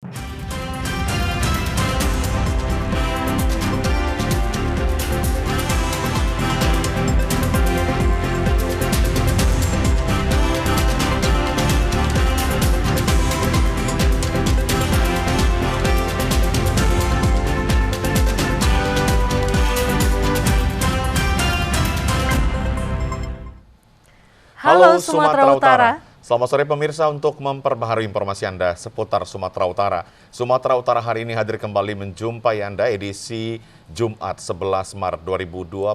Halo Sumatera Utara. Selamat sore pemirsa, untuk memperbaharui informasi Anda seputar Sumatera Utara. Sumatera Utara hari ini hadir kembali menjumpai Anda edisi Jumat 11 Maret 2022.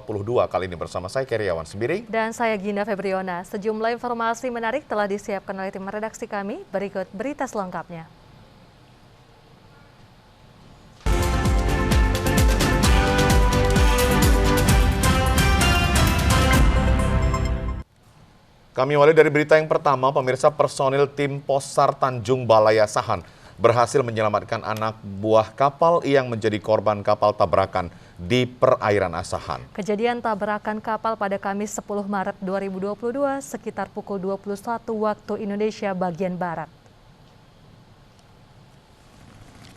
Kali ini bersama saya Keriawan Sembiring. Dan saya Ginda Febriona. Sejumlah informasi menarik telah disiapkan oleh tim redaksi kami. Berikut berita selengkapnya. Kami awali dari berita yang pertama, pemirsa. Personil tim Posar Tanjung Balai Asahan berhasil menyelamatkan anak buah kapal yang menjadi korban kapal tabrakan di perairan Asahan. Kejadian tabrakan kapal pada Kamis 10 Maret 2022 sekitar pukul 21 waktu Indonesia bagian Barat.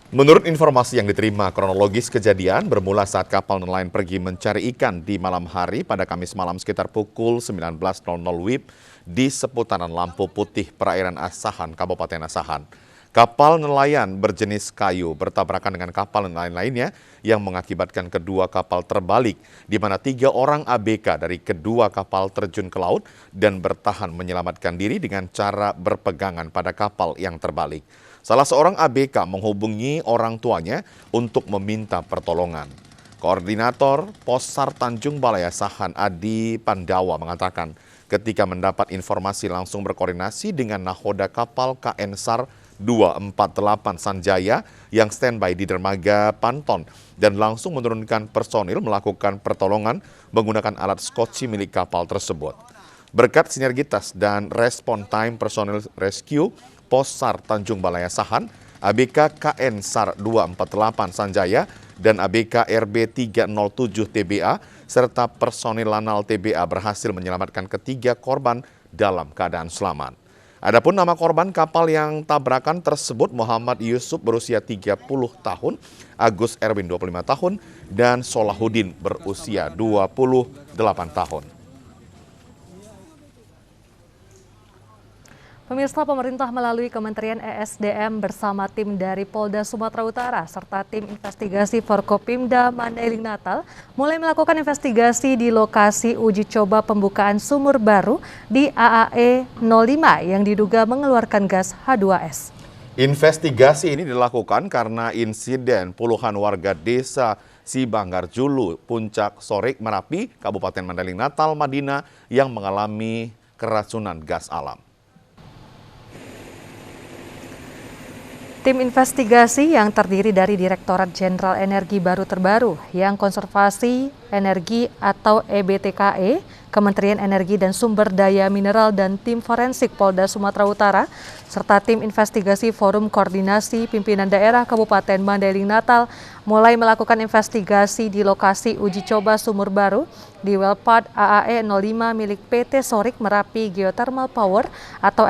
Menurut informasi yang diterima, kronologis kejadian bermula saat kapal nelayan pergi mencari ikan di malam hari pada Kamis malam sekitar pukul 19.00 WIB di seputaran Lampu Putih, perairan Asahan, Kabupaten Asahan. Kapal nelayan berjenis kayu bertabrakan dengan kapal nelayan lainnya yang mengakibatkan kedua kapal terbalik, di mana 3 orang ABK dari kedua kapal terjun ke laut dan bertahan menyelamatkan diri dengan cara berpegangan pada kapal yang terbalik. Salah seorang ABK menghubungi orang tuanya untuk meminta pertolongan. Koordinator Posar Tanjung Balai Asahan Adi Pandawa mengatakan ketika mendapat informasi langsung berkoordinasi dengan nahoda kapal KN SAR 248 Sanjaya yang standby di dermaga Panton dan langsung menurunkan personil melakukan pertolongan menggunakan alat skoci milik kapal tersebut. Berkat sinergitas dan respon time personil rescue Posar Tanjung Balai Asahan, ABK KN SAR 248 Sanjaya, dan ABK RB 307 TBA, serta personil Lanal TBA berhasil menyelamatkan ketiga korban dalam keadaan selamat. Adapun nama korban kapal yang tabrakan tersebut Muhammad Yusuf berusia 30 tahun, Agus Erwin 25 tahun, dan Solahuddin berusia 28 tahun. Pemirsa, pemerintah melalui Kementerian ESDM bersama tim dari Polda Sumatera Utara serta tim investigasi Forkopimda Mandailing Natal mulai melakukan investigasi di lokasi uji coba pembukaan sumur baru di AAE 05 yang diduga mengeluarkan gas H2S. Investigasi ini dilakukan karena insiden puluhan warga desa Sibanggar Julu, Puncak Sorik, Merapi, Kabupaten Mandailing Natal, Madinah yang mengalami keracunan gas alam. Tim investigasi yang terdiri dari Direktorat Jenderal Energi Baru Terbaru, yang Konservasi Energi atau EBTKE, Kementerian Energi dan Sumber Daya Mineral dan tim forensik Polda Sumatera Utara, serta tim investigasi Forum Koordinasi Pimpinan Daerah Kabupaten Mandailing Natal mulai melakukan investigasi di lokasi uji coba sumur baru di Wellpad AAE 05 milik PT Sorik Merapi Geothermal Power atau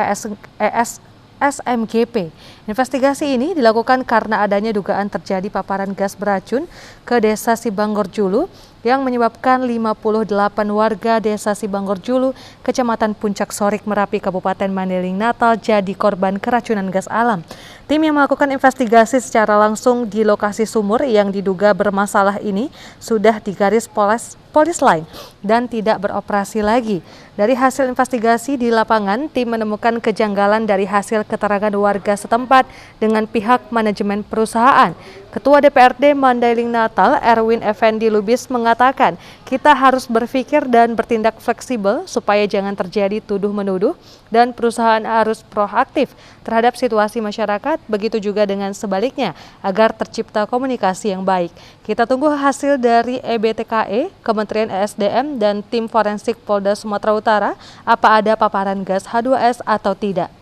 SMGP. Investigasi ini dilakukan karena adanya dugaan terjadi paparan gas beracun ke desa Sibanggar Julu yang menyebabkan 58 warga desa Sibanggar Julu, Kecamatan Puncak Sorik, Merapi, Kabupaten Mandailing Natal jadi korban keracunan gas alam. Tim yang melakukan investigasi secara langsung di lokasi sumur yang diduga bermasalah ini sudah digaris polis lain dan tidak beroperasi lagi. Dari hasil investigasi di lapangan, tim menemukan kejanggalan dari hasil keterangan warga setempat dengan pihak manajemen perusahaan. Ketua DPRD Mandailing Natal, Erwin Effendi Lubis, mengatakan kita harus berpikir dan bertindak fleksibel supaya jangan terjadi tuduh-menuduh dan perusahaan harus proaktif terhadap situasi masyarakat, begitu juga dengan sebaliknya agar tercipta komunikasi yang baik. Kita tunggu hasil dari EBTKE, Kementerian ESDM, dan tim forensik Polda Sumatera Utara apa ada paparan gas H2S atau tidak.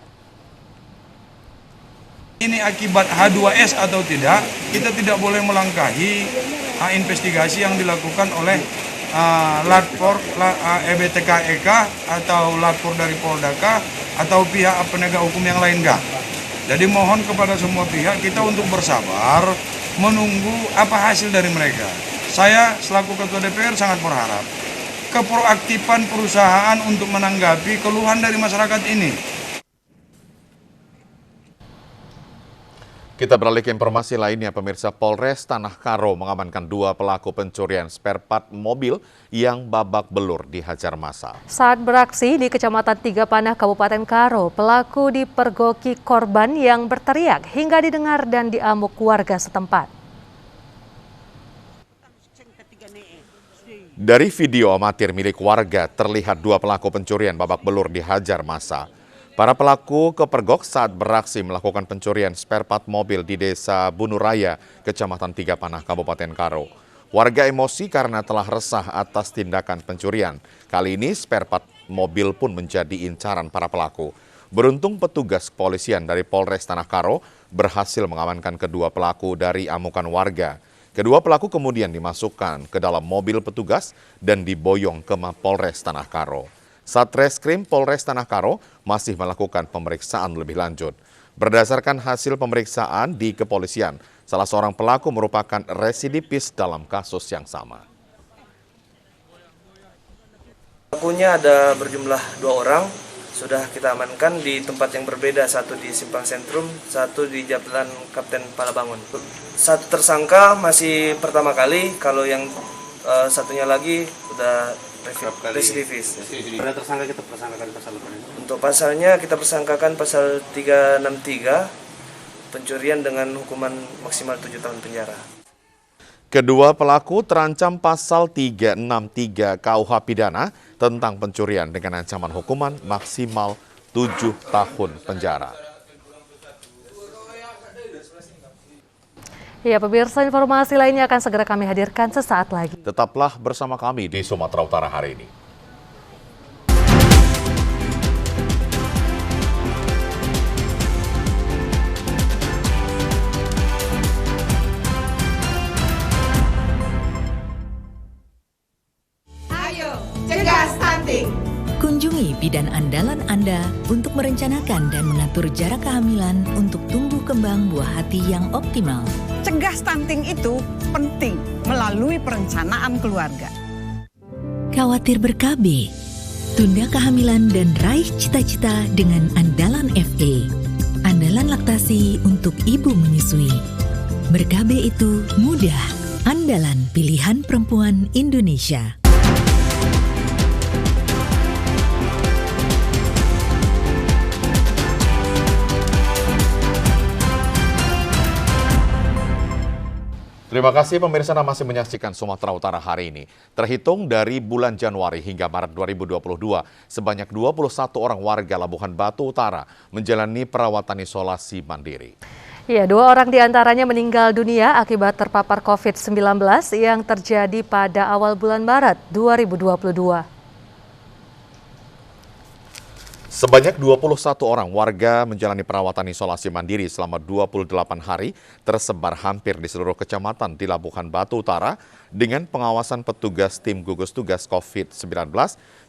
Ini akibat H2S atau tidak, kita tidak boleh melangkahi investigasi yang dilakukan oleh Latfor EBTKEK atau Latfor dari Poldaka atau pihak penegak hukum yang lain enggak. Jadi mohon kepada semua pihak kita untuk bersabar menunggu apa hasil dari mereka. Saya selaku Ketua DPR sangat berharap keproaktifan perusahaan untuk menanggapi keluhan dari masyarakat ini. Kita beralih ke informasi lainnya, pemirsa. Polres Tanah Karo mengamankan 2 pelaku pencurian spare part mobil yang babak belur dihajar massa. Saat beraksi di Kecamatan Tiga Panah, Kabupaten Karo, pelaku dipergoki korban yang berteriak hingga didengar dan diamuk warga setempat. Dari video amatir milik warga, terlihat 2 pelaku pencurian babak belur dihajar massa. Para pelaku kepergok saat beraksi melakukan pencurian spare part mobil di Desa Bunuraya, Kecamatan Tiga Panah, Kabupaten Karo. Warga emosi karena telah resah atas tindakan pencurian. Kali ini spare part mobil pun menjadi incaran para pelaku. Beruntung petugas kepolisian dari Polres Tanah Karo berhasil mengamankan kedua pelaku dari amukan warga. Kedua pelaku kemudian dimasukkan ke dalam mobil petugas dan diboyong ke Mapolres Tanah Karo. Satreskrim Polres Tanah Karo masih melakukan pemeriksaan lebih lanjut. Berdasarkan hasil pemeriksaan di kepolisian, salah seorang pelaku merupakan residivis dalam kasus yang sama. Pelakunya ada berjumlah 2 orang, sudah kita amankan di tempat yang berbeda, satu di Simpang Sentrum, satu di Jalan Kapten Palabangun. Satu tersangka masih pertama kali, kalau yang satunya lagi udah residivis. Pada tersangka kita persangkakan pasal apa? Untuk pasalnya kita persangkakan pasal 363, pencurian dengan hukuman maksimal 7 tahun penjara. Kedua pelaku terancam pasal 363 KUH Pidana tentang pencurian dengan ancaman hukuman maksimal 7 tahun penjara. Ya, pemirsa, informasi lainnya akan segera kami hadirkan sesaat lagi. Tetaplah bersama kami di Sumatera Utara hari ini. Ayo, cegah stunting. Kunjungi bidan andalan Anda untuk merencanakan dan mengatur jarak kehamilan untuk tumbuh kembang buah hati yang optimal. Cegah stunting itu penting melalui perencanaan keluarga. Khawatir ber-KB? Tunda kehamilan dan raih cita-cita dengan Andalan FE. Andalan laktasi untuk ibu menyusui. Ber-KB itu mudah. Andalan pilihan perempuan Indonesia. Terima kasih pemirsa yang masih menyaksikan Sumatera Utara hari ini. Terhitung dari bulan Januari hingga Maret 2022, sebanyak 21 orang warga Labuhan Batu Utara menjalani perawatan isolasi mandiri. Ya, 2 orang diantaranya meninggal dunia akibat terpapar COVID-19 yang terjadi pada awal bulan Maret 2022. Sebanyak 21 orang warga menjalani perawatan isolasi mandiri selama 28 hari tersebar hampir di seluruh kecamatan di Labuhan Batu Utara dengan pengawasan petugas tim gugus tugas COVID-19,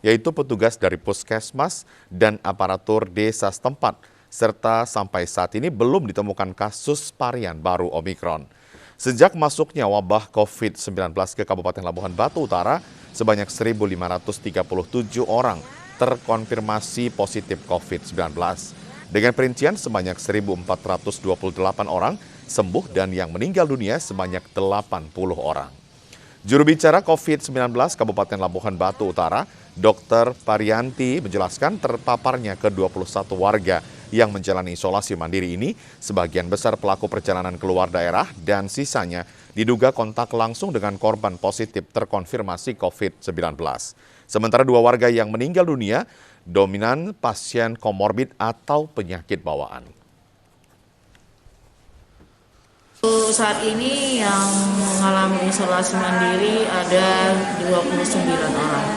yaitu petugas dari puskesmas dan aparatur desa setempat, serta sampai saat ini belum ditemukan kasus varian baru Omikron. Sejak masuknya wabah COVID-19 ke Kabupaten Labuhan Batu Utara, sebanyak 1.537 orang terkonfirmasi positif COVID-19. Dengan perincian sebanyak 1.428 orang sembuh dan yang meninggal dunia sebanyak 80 orang. Juru bicara COVID-19 Kabupaten Labuhan Batu Utara, Dr. Parianti menjelaskan terpaparnya ke-21 warga yang menjalani isolasi mandiri ini, sebagian besar pelaku perjalanan keluar daerah dan sisanya diduga kontak langsung dengan korban positif terkonfirmasi COVID-19. Sementara 2 warga yang meninggal dunia dominan pasien komorbid atau penyakit bawaan. Saat ini yang mengalami isolasi mandiri ada 29 orang.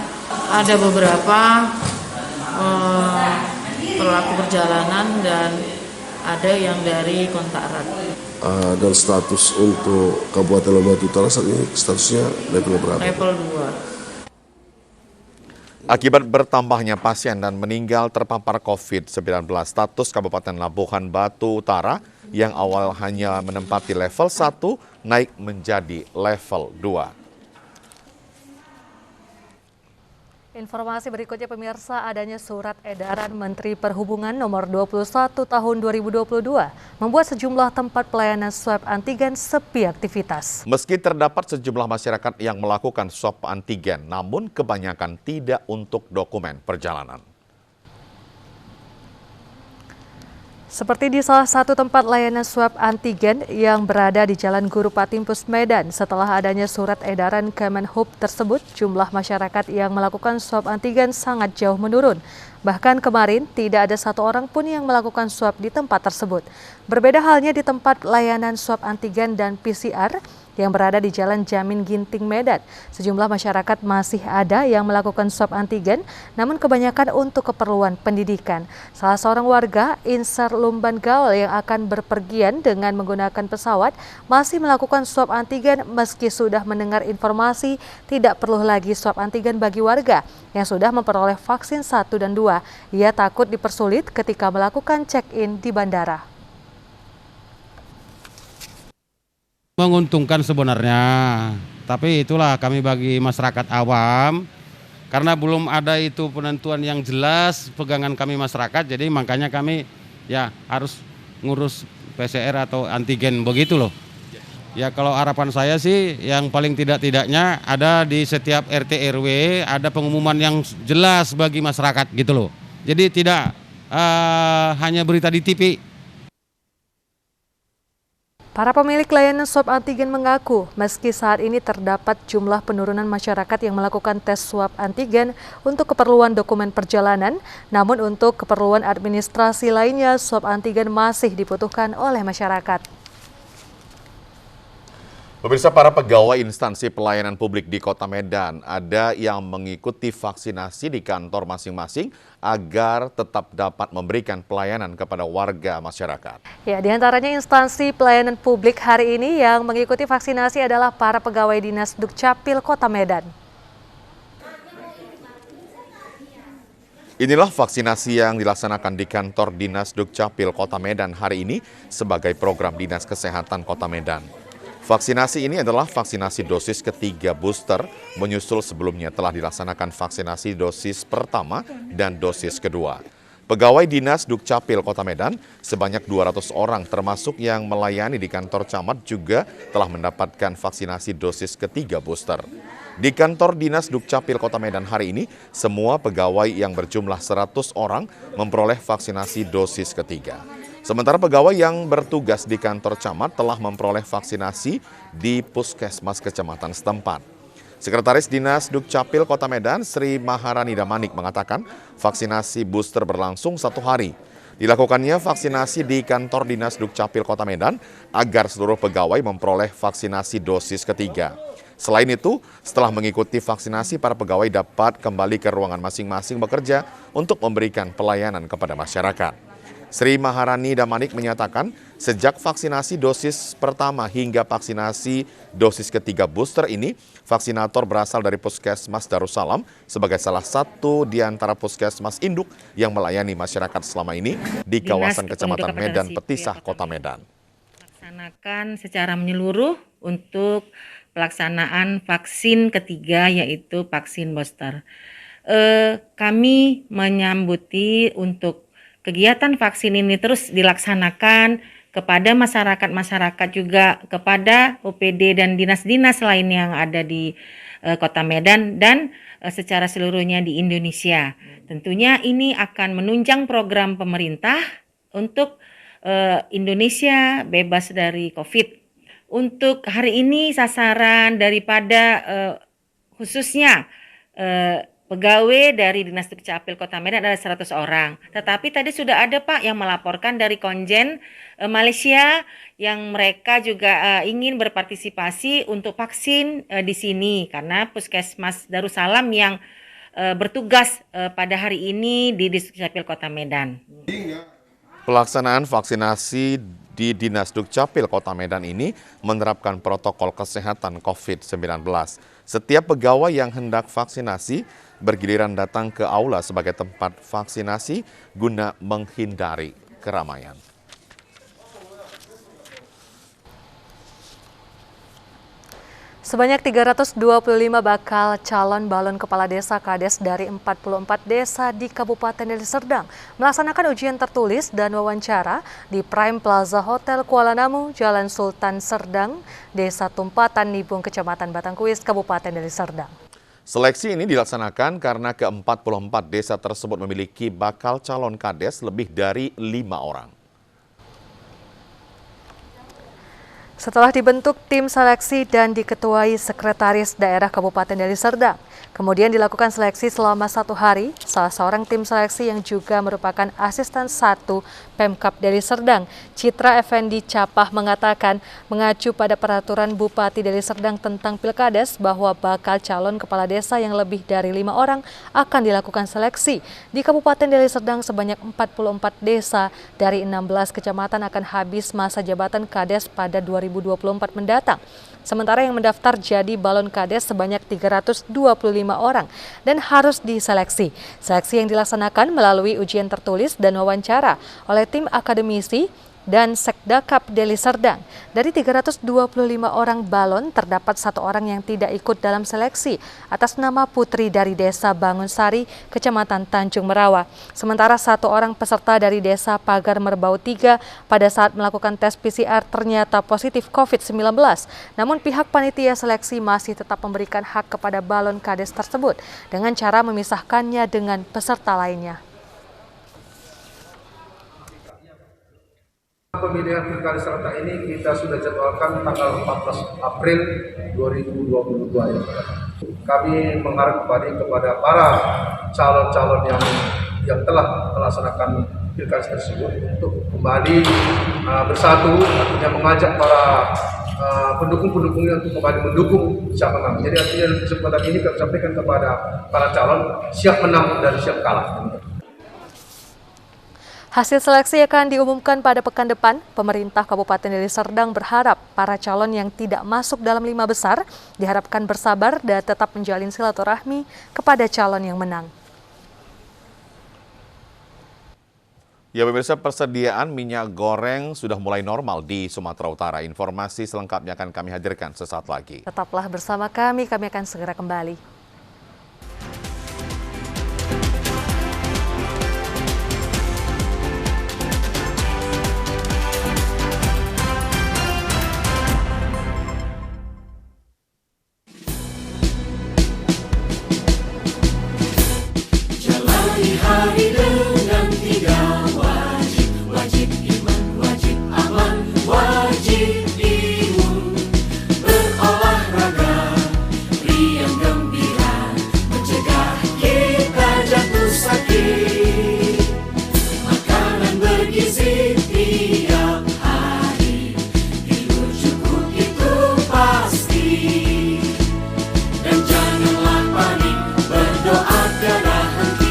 Ada beberapa pelaku perjalanan dan ada yang dari kontak erat. Dan status untuk Kabupaten Labuhan Batu Utara saat ini statusnya level berapa? Level 2. Akibat bertambahnya pasien dan meninggal terpapar COVID-19, status Kabupaten Labuhan Batu Utara yang awal hanya menempati level 1 naik menjadi level 2. Informasi berikutnya pemirsa, adanya surat edaran Menteri Perhubungan nomor 21 tahun 2022 membuat sejumlah tempat pelayanan swab antigen sepi aktivitas. Meski terdapat sejumlah masyarakat yang melakukan swab antigen, namun kebanyakan tidak untuk dokumen perjalanan. Seperti di salah satu tempat layanan swab antigen yang berada di Jalan Guru Patimpus Medan, setelah adanya surat edaran Kemenhub tersebut, jumlah masyarakat yang melakukan swab antigen sangat jauh menurun. Bahkan kemarin tidak ada satu orang pun yang melakukan swab di tempat tersebut. Berbeda halnya di tempat layanan swab antigen dan PCR yang berada di Jalan Jamin Ginting Medan. Sejumlah masyarakat masih ada yang melakukan swab antigen, namun kebanyakan untuk keperluan pendidikan. Salah seorang warga, Insar Lumban Gaul, yang akan berpergian dengan menggunakan pesawat, masih melakukan swab antigen meski sudah mendengar informasi tidak perlu lagi swab antigen bagi warga yang sudah memperoleh vaksin 1 dan 2. Ia takut dipersulit ketika melakukan check-in di bandara. Menguntungkan sebenarnya, tapi itulah kami bagi masyarakat awam, karena belum ada itu penentuan yang jelas pegangan kami masyarakat, jadi makanya kami ya harus ngurus PCR atau antigen begitu loh. Ya kalau harapan saya sih yang paling tidak-tidaknya ada di setiap RT RW ada pengumuman yang jelas bagi masyarakat gitu loh. Jadi tidak hanya berita di TV. Para pemilik layanan swab antigen mengaku, meski saat ini terdapat jumlah penurunan masyarakat yang melakukan tes swab antigen untuk keperluan dokumen perjalanan, namun untuk keperluan administrasi lainnya, swab antigen masih dibutuhkan oleh masyarakat. Pemirsa, para pegawai instansi pelayanan publik di Kota Medan ada yang mengikuti vaksinasi di kantor masing-masing agar tetap dapat memberikan pelayanan kepada warga masyarakat. Ya, diantaranya instansi pelayanan publik hari ini yang mengikuti vaksinasi adalah para pegawai Dinas Dukcapil Kota Medan. Inilah vaksinasi yang dilaksanakan di kantor Dinas Dukcapil Kota Medan hari ini sebagai program Dinas Kesehatan Kota Medan. Vaksinasi ini adalah vaksinasi dosis ketiga booster, menyusul sebelumnya telah dilaksanakan vaksinasi dosis pertama dan dosis kedua. Pegawai Dinas Dukcapil Kota Medan sebanyak 200 orang termasuk yang melayani di kantor camat juga telah mendapatkan vaksinasi dosis ketiga booster. Di kantor Dinas Dukcapil Kota Medan hari ini, semua pegawai yang berjumlah 100 orang memperoleh vaksinasi dosis ketiga. Sementara pegawai yang bertugas di kantor camat telah memperoleh vaksinasi di puskesmas kecamatan setempat. Sekretaris Dinas Dukcapil Kota Medan, Sri Maharani Damanik, mengatakan vaksinasi booster berlangsung 1 hari. Dilakukannya vaksinasi di kantor Dinas Dukcapil Kota Medan agar seluruh pegawai memperoleh vaksinasi dosis ketiga. Selain itu, setelah mengikuti vaksinasi, para pegawai dapat kembali ke ruangan masing-masing bekerja untuk memberikan pelayanan kepada masyarakat. Sri Maharani Damanik menyatakan sejak vaksinasi dosis pertama hingga vaksinasi dosis ketiga booster ini, vaksinator berasal dari Puskesmas Darussalam sebagai salah satu di antara puskesmas induk yang melayani masyarakat selama ini di kawasan Kecamatan Medan Petisah, Kota Medan. Laksanakan secara menyeluruh untuk pelaksanaan vaksin ketiga yaitu vaksin booster. Kami menyambuti untuk kegiatan vaksin ini terus dilaksanakan kepada masyarakat juga, kepada OPD dan dinas-dinas lain yang ada di Kota Medan dan secara seluruhnya di Indonesia. Tentunya ini akan menunjang program pemerintah untuk Indonesia bebas dari COVID. Untuk hari ini sasaran daripada khususnya pegawai dari Dinas Dukcapil Kota Medan ada 100 orang. Tetapi tadi sudah ada Pak yang melaporkan dari konjen Malaysia yang mereka juga ingin berpartisipasi untuk vaksin di sini karena Puskesmas Darussalam yang bertugas pada hari ini di Dukcapil Kota Medan. Pelaksanaan vaksinasi di Dinas Dukcapil Kota Medan ini menerapkan protokol kesehatan COVID-19. Setiap pegawai yang hendak vaksinasi bergiliran datang ke aula sebagai tempat vaksinasi guna menghindari keramaian. Sebanyak 325 bakal calon balon kepala desa Kades dari 44 desa di Kabupaten Deli Serdang melaksanakan ujian tertulis dan wawancara di Prime Plaza Hotel Kuala Namu, Jalan Sultan Serdang, Desa Tumpatan Nibung, Kecamatan Batangkuis, Kabupaten Deli Serdang. Seleksi ini dilaksanakan karena ke-44 desa tersebut memiliki bakal calon Kades lebih dari 5 orang. Setelah dibentuk tim seleksi dan diketuai Sekretaris Daerah Kabupaten Deli Serdang, kemudian dilakukan seleksi selama 1 hari. Salah seorang tim seleksi yang juga merupakan asisten 1 Pemkab Deli Serdang, Citra Effendi Capah, mengatakan mengacu pada peraturan Bupati Deli Serdang tentang Pilkades bahwa bakal calon kepala desa yang lebih dari 5 orang akan dilakukan seleksi. Di Kabupaten Deli Serdang sebanyak 44 desa dari 16 kecamatan akan habis masa jabatan Kades pada 2024 mendatang. Sementara yang mendaftar jadi balon Kades sebanyak 325 orang dan harus diseleksi. Seleksi yang dilaksanakan melalui ujian tertulis dan wawancara oleh tim akademisi dan Sekdakap Deli Serdang. Dari 325 orang balon, terdapat 1 orang yang tidak ikut dalam seleksi atas nama Putri dari Desa Bangunsari, Kecamatan Tanjung Merawa. Sementara 1 orang peserta dari Desa Pagar Merbau 3 pada saat melakukan tes PCR ternyata positif COVID-19. Namun pihak panitia seleksi masih tetap memberikan hak kepada balon Kades tersebut dengan cara memisahkannya dengan peserta lainnya. Pemilihan Pilkada serentak ini kita sudah jadwalkan tanggal 14 April 2022 ini. Kami mengharap kepada para calon-calon yang telah melaksanakan Pilkada tersebut untuk kembali bersatu, artinya mengajak para pendukung-pendukungnya untuk kembali mendukung siap menang. Jadi artinya kesempatan ini kami sampaikan kepada para calon siap menang dan siap kalah. Hasil seleksi akan diumumkan pada pekan depan. Pemerintah Kabupaten Deli Serdang berharap para calon yang tidak masuk dalam 5 besar diharapkan bersabar dan tetap menjalin silaturahmi kepada calon yang menang. Ya pemirsa, persediaan minyak goreng sudah mulai normal di Sumatera Utara. Informasi selengkapnya akan kami hadirkan sesaat lagi. Tetaplah bersama kami akan segera kembali. Hari dengan 3 wajib, wajib iman, wajib aman, wajib imun. Berolahraga, riang gembira, mencegah kita jatuh sakit. Makanan bergizi tiap hari, tidur cukup itu pasti. Dan janganlah panik, berdoa tiada henti.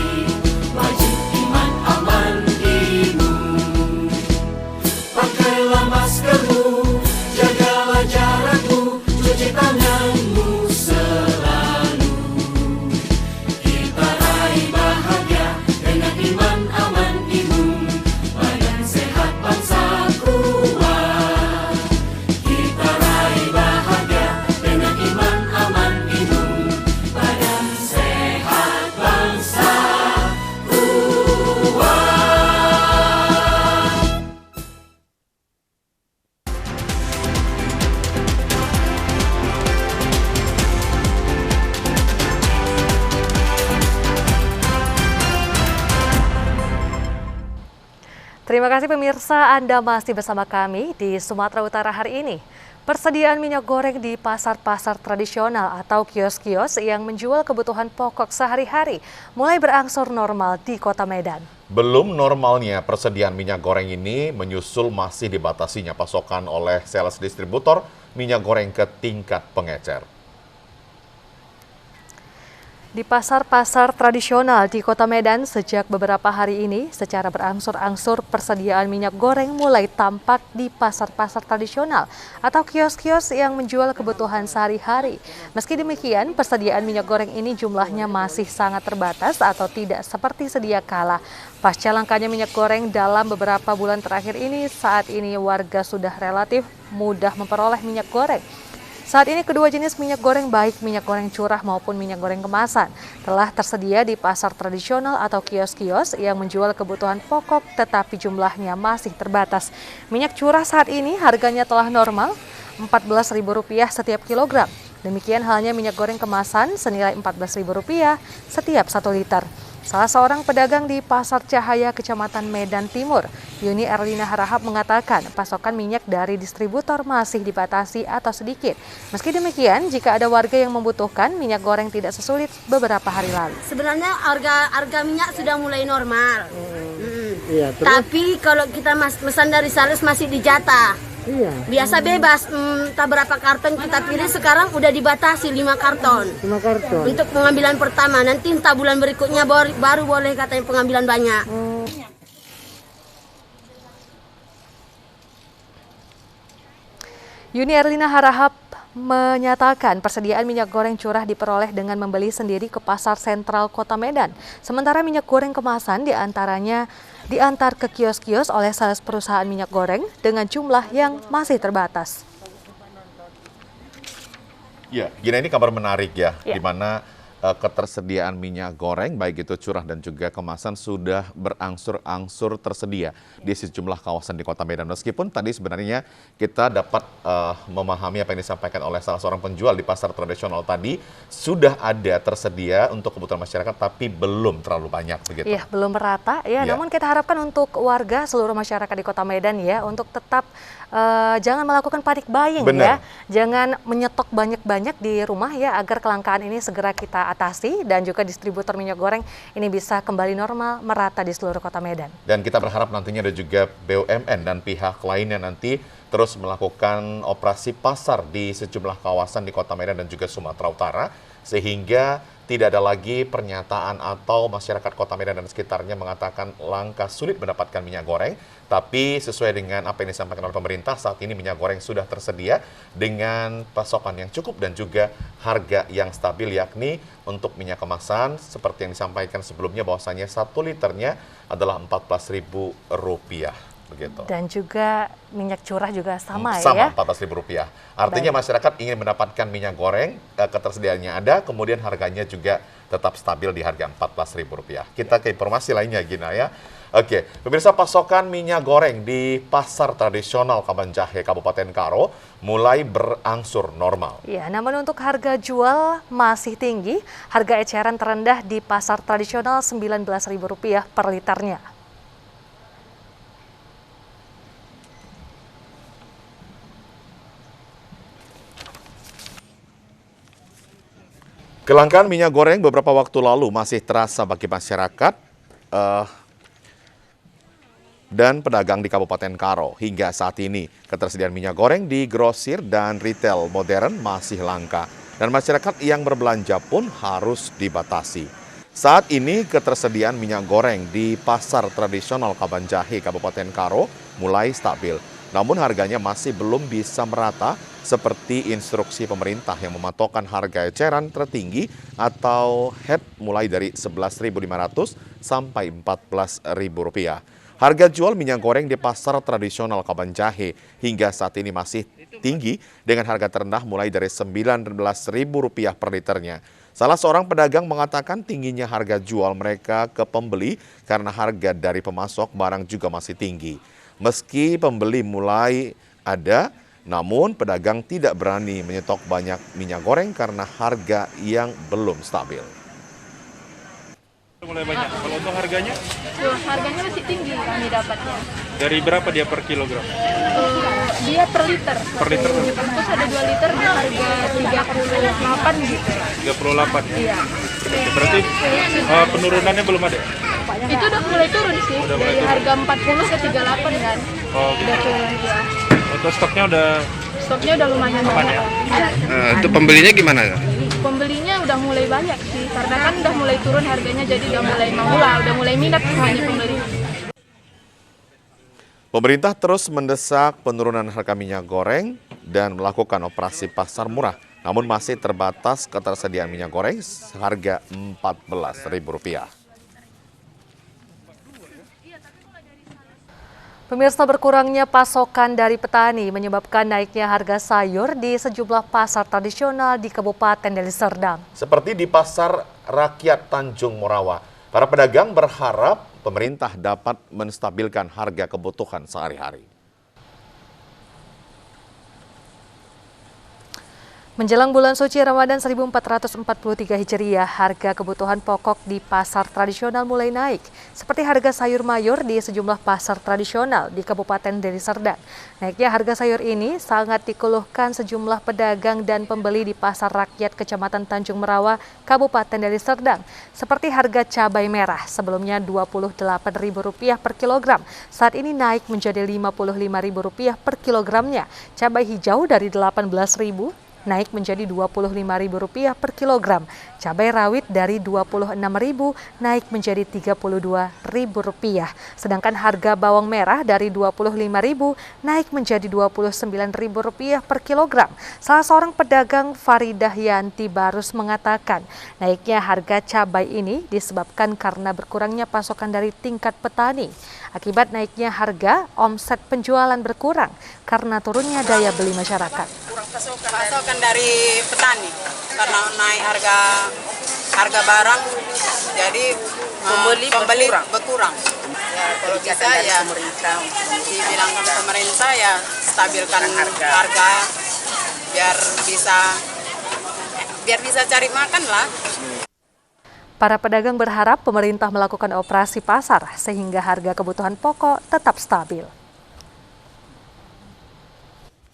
Terima kasih pemirsa, Anda masih bersama kami di Sumatera Utara hari ini. Persediaan minyak goreng di pasar-pasar tradisional atau kios-kios yang menjual kebutuhan pokok sehari-hari mulai berangsur normal di Kota Medan. Belum normalnya persediaan minyak goreng ini menyusul masih dibatasinya pasokan oleh sales distributor minyak goreng ke tingkat pengecer. Di pasar-pasar tradisional di Kota Medan sejak beberapa hari ini secara berangsur-angsur persediaan minyak goreng mulai tampak di pasar-pasar tradisional atau kios-kios yang menjual kebutuhan sehari-hari. Meski demikian, persediaan minyak goreng ini jumlahnya masih sangat terbatas atau tidak seperti sedia kala. Pasca langkanya minyak goreng dalam beberapa bulan terakhir ini, saat ini warga sudah relatif mudah memperoleh minyak goreng. Saat ini kedua jenis minyak goreng baik minyak goreng curah maupun minyak goreng kemasan telah tersedia di pasar tradisional atau kios-kios yang menjual kebutuhan pokok tetapi jumlahnya masih terbatas. Minyak curah saat ini harganya telah normal Rp14.000 setiap kilogram. Demikian halnya minyak goreng kemasan senilai Rp14.000 setiap 1 liter. Salah seorang pedagang di Pasar Cahaya, Kecamatan Medan Timur, Yuni Erlina Harahap mengatakan pasokan minyak dari distributor masih dibatasi atau sedikit. Meski demikian, jika ada warga yang membutuhkan, minyak goreng tidak sesulit beberapa hari lalu. Sebenarnya harga minyak sudah mulai normal. Iya, tapi kalau kita pesan dari sales masih dijatah. Iya. Biasa bebas, tak berapa karton kita pilih, sekarang udah dibatasi 5 karton. 5 karton. Untuk pengambilan pertama, nanti entah bulan berikutnya baru boleh katanya pengambilan banyak. Yuni Erlina Harahap menyatakan persediaan minyak goreng curah diperoleh dengan membeli sendiri ke pasar sentral Kota Medan. Sementara minyak goreng kemasan diantaranya diantar ke kios-kios oleh sales perusahaan minyak goreng dengan jumlah yang masih terbatas. Ya, Gina, ini kabar menarik ya, di mana ketersediaan minyak goreng baik itu curah dan juga kemasan sudah berangsur-angsur tersedia di sejumlah kawasan di Kota Medan. Meskipun tadi sebenarnya kita dapat memahami apa yang disampaikan oleh salah seorang penjual di pasar tradisional tadi, sudah ada tersedia untuk kebutuhan masyarakat tapi belum terlalu banyak begitu. Iya, belum merata ya. Namun kita harapkan untuk warga seluruh masyarakat di Kota Medan ya untuk tetap jangan melakukan panic buying ya. Jangan menyetok banyak-banyak di rumah ya agar kelangkaan ini segera kita atasi dan juga distributor minyak goreng ini bisa kembali normal merata di seluruh Kota Medan. Dan kita berharap nantinya ada juga BUMN dan pihak lainnya nanti terus melakukan operasi pasar di sejumlah kawasan di Kota Medan dan juga Sumatera Utara sehingga tidak ada lagi pernyataan atau masyarakat Kota Medan dan sekitarnya mengatakan langka sulit mendapatkan minyak goreng. Tapi sesuai dengan apa yang disampaikan oleh pemerintah, saat ini minyak goreng sudah tersedia dengan pasokan yang cukup dan juga harga yang stabil, yakni untuk minyak kemasan seperti yang disampaikan sebelumnya bahwasanya 1 liternya adalah Rp14.000. Begitu. Dan juga minyak curah juga sama ya? Sama, Rp14.000. Artinya masyarakat ingin mendapatkan minyak goreng, ketersediaannya ada, kemudian harganya juga tetap stabil di harga Rp14.000. Kita ke informasi lainnya, Gina ya. Oke, pemirsa, pasokan minyak goreng di pasar tradisional Kabanjahe, Kabupaten Karo mulai berangsur normal. Ya, namun untuk harga jual masih tinggi, harga eceran terendah di pasar tradisional Rp19.000 per liternya. Kelangkaan minyak goreng beberapa waktu lalu masih terasa bagi masyarakat dan pedagang di Kabupaten Karo. Hingga saat ini, ketersediaan minyak goreng di grosir dan retail modern masih langka. Dan masyarakat yang berbelanja pun harus dibatasi. Saat ini, ketersediaan minyak goreng di pasar tradisional Kabanjahe, Kabupaten Karo mulai stabil. Namun harganya masih belum bisa merata seperti instruksi pemerintah yang mematokkan harga eceran tertinggi atau HET mulai dari Rp11.500 sampai Rp14.000. Harga jual minyak goreng di pasar tradisional Kabanjahe hingga saat ini masih tinggi dengan harga terendah mulai dari Rp19.000 per liternya. Salah seorang pedagang mengatakan tingginya harga jual mereka ke pembeli karena harga dari pemasok barang juga masih tinggi. Meski pembeli mulai ada, namun pedagang tidak berani menyetok banyak minyak goreng karena harga yang belum stabil. Mulai banyak. Kalau untuk harganya? Harganya masih tinggi kami dapatnya. Dari berapa dia per kilogram? Dia per liter. Per liter? Terus ada 2 liter di harga 38 gitu. 38? Iya. Berarti penurunannya belum ada? Itu udah mulai turun sih. Dari harga 40 ke 38 kan. Oh, gitu. Udah turun ya. Untuk stoknya udah lumayan banyak. Untuk pembelinya gimana ya? pembelinya udah mulai banyak sih, karena kan udah mulai turun harganya, jadi udah mulai mau lah, udah mulai minat semuanya pembeli. Pemerintah terus mendesak penurunan harga minyak goreng dan melakukan operasi pasar murah. Namun masih terbatas ketersediaan minyak goreng seharga Rp14.000. Pemirsa, berkurangnya pasokan dari petani menyebabkan naiknya harga sayur di sejumlah pasar tradisional di Kabupaten Deli Serdang. Seperti di Pasar Rakyat Tanjung Morawa, para pedagang berharap pemerintah dapat menstabilkan harga kebutuhan sehari-hari. Menjelang bulan suci Ramadan 1443 Hijriah, harga kebutuhan pokok di pasar tradisional mulai naik, seperti harga sayur mayur di sejumlah pasar tradisional di Kabupaten Deli Serdang. Naiknya harga sayur ini sangat dikeluhkan sejumlah pedagang dan pembeli di Pasar Rakyat Kecamatan Tanjung Merawa, Kabupaten Deli Serdang, seperti harga cabai merah sebelumnya Rp28.000 per kilogram, saat ini naik menjadi Rp55.000 per kilogramnya. Cabai hijau dari Rp18.000 naik menjadi Rp25.000 per kilogram. Cabai rawit dari Rp26.000 naik menjadi Rp32.000. Sedangkan harga bawang merah dari Rp25.000 naik menjadi Rp29.000 per kilogram. Salah seorang pedagang, Faridah Yanti Barus, mengatakan naiknya harga cabai ini disebabkan karena berkurangnya pasokan dari tingkat petani. Akibat naiknya harga, omset penjualan berkurang karena turunnya daya beli masyarakat. Pasokan dari petani karena naik harga barang, jadi pembeli berkurang. Ya, kalau bisa ya dibilangkan pemerintah ya stabilkan harga biar bisa cari makan lah. Para pedagang berharap pemerintah melakukan operasi pasar sehingga harga kebutuhan pokok tetap stabil.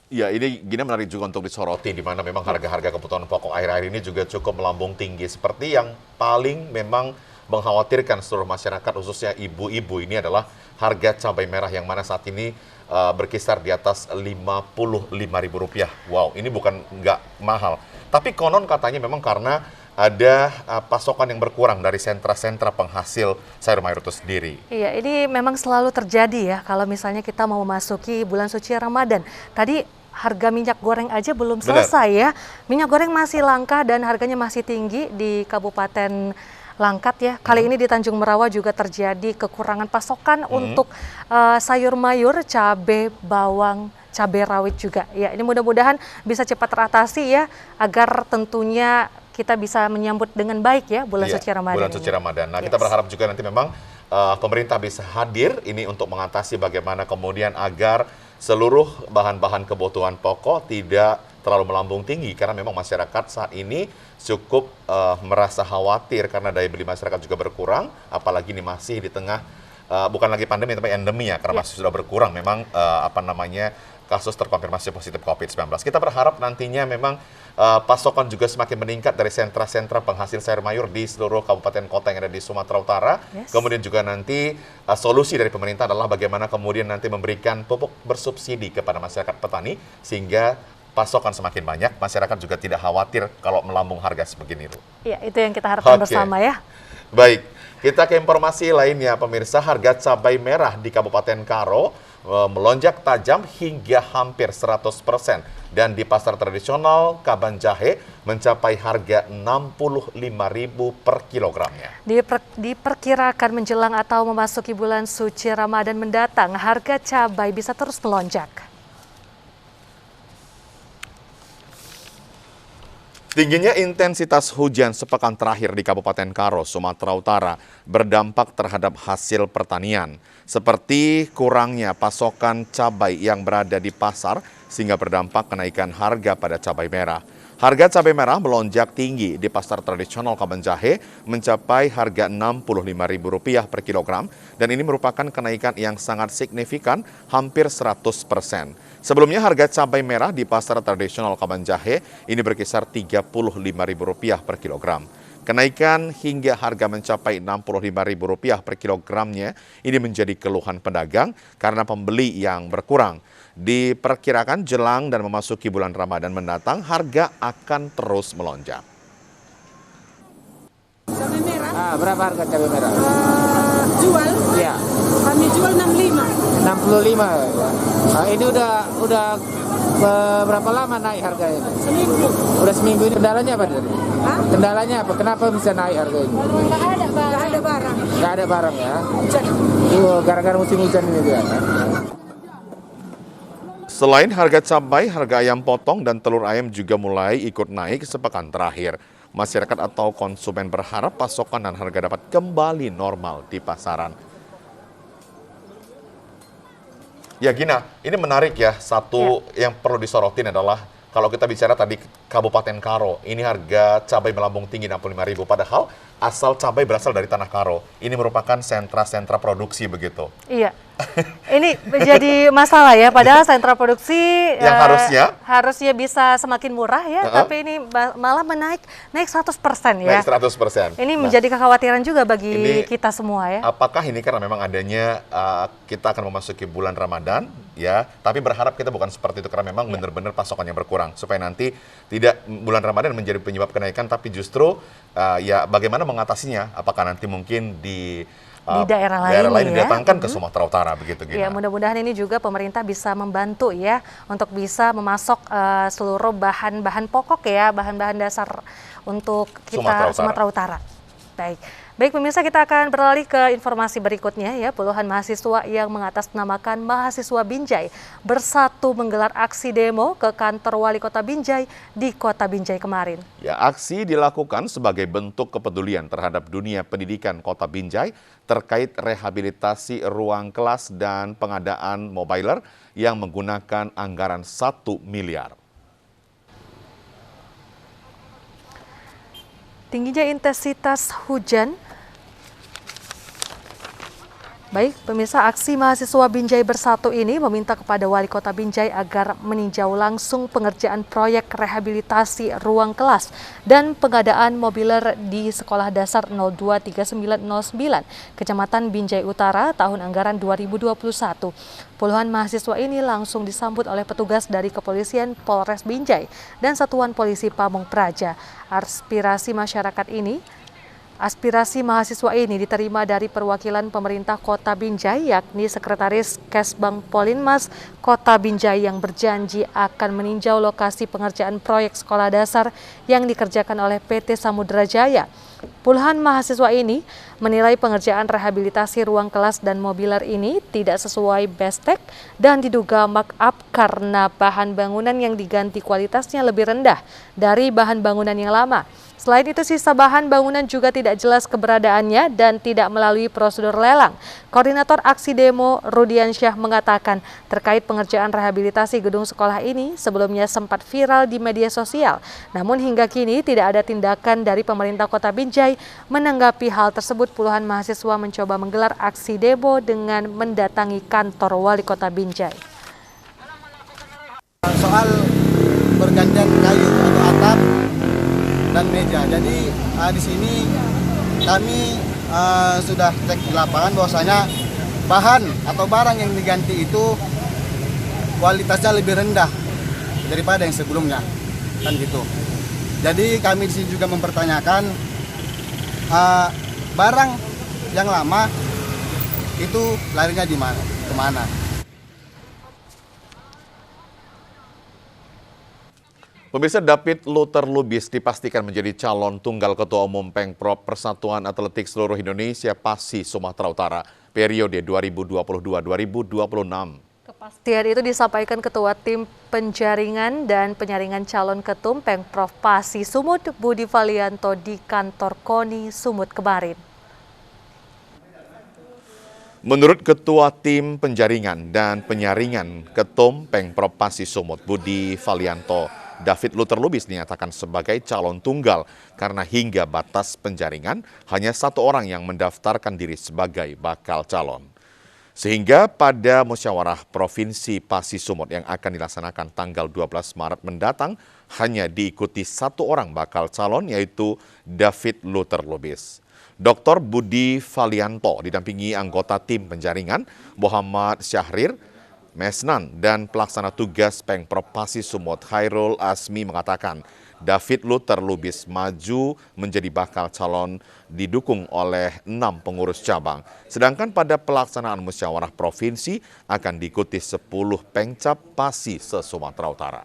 Ya, ini gini menarik juga untuk disoroti, di mana memang harga-harga kebutuhan pokok akhir-akhir ini juga cukup melambung tinggi. Seperti yang paling memang mengkhawatirkan seluruh masyarakat, khususnya ibu-ibu, ini adalah harga cabai merah yang mana saat ini berkisar di atas Rp55.000. Wow, ini bukan nggak mahal. Tapi konon katanya memang karena ada pasokan yang berkurang dari sentra-sentra penghasil sayur mayur itu sendiri. Iya, ini memang selalu terjadi ya kalau misalnya kita mau memasuki bulan suci Ramadan. Tadi harga minyak goreng aja belum selesai ya. Minyak goreng masih langka dan harganya masih tinggi di Kabupaten Langkat ya. Kali ini di Tanjung Merawa juga terjadi kekurangan pasokan untuk sayur mayur, cabai, bawang, cabai rawit juga. Ya, ini mudah-mudahan bisa cepat teratasi ya, agar tentunya kita bisa menyambut dengan baik ya bulan suci Ramadan. Bulan suci Ramadan. Nah, kita berharap juga nanti memang pemerintah bisa hadir ini untuk mengatasi bagaimana kemudian agar seluruh bahan-bahan kebutuhan pokok tidak terlalu melambung tinggi, karena memang masyarakat saat ini cukup merasa khawatir karena daya beli masyarakat juga berkurang, apalagi ini masih di tengah bukan lagi pandemi tapi endemi ya, karena masih sudah berkurang memang kasus terkonfirmasi positif COVID-19. Kita berharap nantinya memang pasokan juga semakin meningkat dari sentra-sentra penghasil sayur mayur di seluruh kabupaten kota yang ada di Sumatera Utara. Kemudian juga nanti solusi dari pemerintah adalah bagaimana kemudian nanti memberikan pupuk bersubsidi kepada masyarakat petani sehingga pasokan semakin banyak, masyarakat juga tidak khawatir kalau melambung harga sebegini. Iya, itu yang kita harapkan bersama ya. Baik, kita ke informasi lainnya pemirsa. Harga cabai merah di Kabupaten Karo melonjak tajam hingga hampir 100%. Dan di pasar tradisional Kabanjahe mencapai harga Rp65.000 per kilogramnya. Diperkirakan menjelang atau memasuki bulan suci Ramadan mendatang, harga cabai bisa terus melonjak. Tingginya intensitas hujan sepekan terakhir di Kabupaten Karo, Sumatera Utara berdampak terhadap hasil pertanian, seperti kurangnya pasokan cabai yang berada di pasar sehingga berdampak kenaikan harga pada cabai merah. Harga cabai merah melonjak tinggi di pasar tradisional Kabanjahe mencapai harga Rp65.000 per kilogram dan ini merupakan kenaikan yang sangat signifikan, hampir 100%. Sebelumnya harga cabai merah di pasar tradisional Kabanjahe ini berkisar Rp35.000 per kilogram. Kenaikan hingga harga mencapai Rp65.000 per kilogramnya ini menjadi keluhan pedagang karena pembeli yang berkurang. Diperkirakan jelang dan memasuki bulan Ramadan mendatang harga akan terus melonjak. Berapa harga cabai merah? Jual? Iya. Kami jual 65. 65. Ini udah berapa lama naik harga ini? Seminggu. Udah seminggu ini. Kendalanya apa tadi? Kendalanya apa? Kenapa bisa naik harga ini? Nggak ada barang. Nggak ada barang ya? Gara-gara musim hujan ini dia. Selain harga cabai, harga ayam potong dan telur ayam juga mulai ikut naik sepekan terakhir. Masyarakat atau konsumen berharap pasokan dan harga dapat kembali normal di pasaran. Ya Gina, ini menarik ya. Satu yang perlu disorotin adalah kalau kita bicara tadi Kabupaten Karo, ini harga cabai melambung tinggi 65.000. Padahal asal cabai berasal dari Tanah Karo. Ini merupakan sentra-sentra produksi begitu. Iya. Ini menjadi masalah ya, padahal sentra produksi yang harusnya bisa semakin murah ya, tapi ini malah naik 100% ya. Naik 100%. Ini menjadi kekhawatiran juga bagi kita semua ya. Apakah ini karena memang adanya kita akan memasuki bulan Ramadan ya, tapi berharap kita bukan seperti itu karena memang benar-benar pasokannya berkurang supaya nanti tidak bulan Ramadan menjadi penyebab kenaikan, tapi justru ya bagaimana mengatasinya? Apakah nanti mungkin di daerah lain didatangkan ke Sumatera Utara begitu Gina. Ya, mudah-mudahan ini juga pemerintah bisa membantu ya untuk bisa memasok seluruh bahan-bahan pokok ya, bahan-bahan dasar untuk kita Sumatera Utara. Baik pemirsa, kita akan beralih ke informasi berikutnya ya. Puluhan mahasiswa yang mengatasnamakan mahasiswa Binjai bersatu menggelar aksi demo ke kantor Wali Kota Binjai di Kota Binjai kemarin. Ya, aksi dilakukan sebagai bentuk kepedulian terhadap dunia pendidikan Kota Binjai terkait rehabilitasi ruang kelas dan pengadaan mobiler yang menggunakan anggaran 1 miliar. Tingginya intensitas hujan. Baik, pemirsa, aksi mahasiswa Binjai Bersatu ini meminta kepada Wali Kota Binjai agar meninjau langsung pengerjaan proyek rehabilitasi ruang kelas dan pengadaan mobiler di Sekolah Dasar 023909, Kecamatan Binjai Utara, tahun anggaran 2021. Puluhan mahasiswa ini langsung disambut oleh petugas dari Kepolisian Polres Binjai dan Satuan Polisi Pamung Praja. Aspirasi mahasiswa ini diterima dari perwakilan pemerintah Kota Binjai, yakni Sekretaris Kesbang Polinmas Kota Binjai yang berjanji akan meninjau lokasi pengerjaan proyek sekolah dasar yang dikerjakan oleh PT Samudra Jaya. Puluhan mahasiswa ini menilai pengerjaan rehabilitasi ruang kelas dan mobiler ini tidak sesuai BESTEK dan diduga markup karena bahan bangunan yang diganti kualitasnya lebih rendah dari bahan bangunan yang lama. Selain itu, sisa bahan bangunan juga tidak jelas keberadaannya dan tidak melalui prosedur lelang. Koordinator aksi demo Rudiansyah mengatakan terkait pengerjaan rehabilitasi gedung sekolah ini sebelumnya sempat viral di media sosial. Namun hingga kini tidak ada tindakan dari pemerintah Kota Binjai. Menanggapi hal tersebut, puluhan mahasiswa mencoba menggelar aksi demo dengan mendatangi kantor Wali Kota Binjai. Soal pergantian kayu atau atap dan meja. Jadi di sini kami sudah cek di lapangan bahwasanya bahan atau barang yang diganti itu kualitasnya lebih rendah daripada yang sebelumnya, kan gitu. Jadi kami di sini juga mempertanyakan barang yang lama itu larinya di mana, kemana? Pemirsa, David Luther Lubis dipastikan menjadi calon tunggal Ketua Umum Pengprov Persatuan Atletik Seluruh Indonesia PASI Sumatera Utara periode 2022-2026. Kepastian itu disampaikan Ketua Tim Penjaringan dan Penyaringan Calon Ketum Pengprov PASI Sumut Budi Valianto di kantor KONI Sumut kemarin. Menurut Ketua Tim Penjaringan dan Penyaringan Ketum Pengprov PASI Sumut Budi Valianto, David Luther Lubis dinyatakan sebagai calon tunggal karena hingga batas penjaringan hanya satu orang yang mendaftarkan diri sebagai bakal calon. Sehingga pada musyawarah Provinsi PASI Sumut yang akan dilaksanakan tanggal 12 Maret mendatang hanya diikuti satu orang bakal calon, yaitu David Luther Lubis. Dr. Budi Valianto didampingi anggota tim penjaringan Muhammad Syahrir Mesnan dan pelaksana tugas Pengprov Pasi Sumut Khairul Asmi mengatakan David Luther Lubis maju menjadi bakal calon didukung oleh 6 pengurus cabang. Sedangkan pada pelaksanaan musyawarah provinsi akan diikuti 10 Pengcap Pasi se-Sumatera Utara.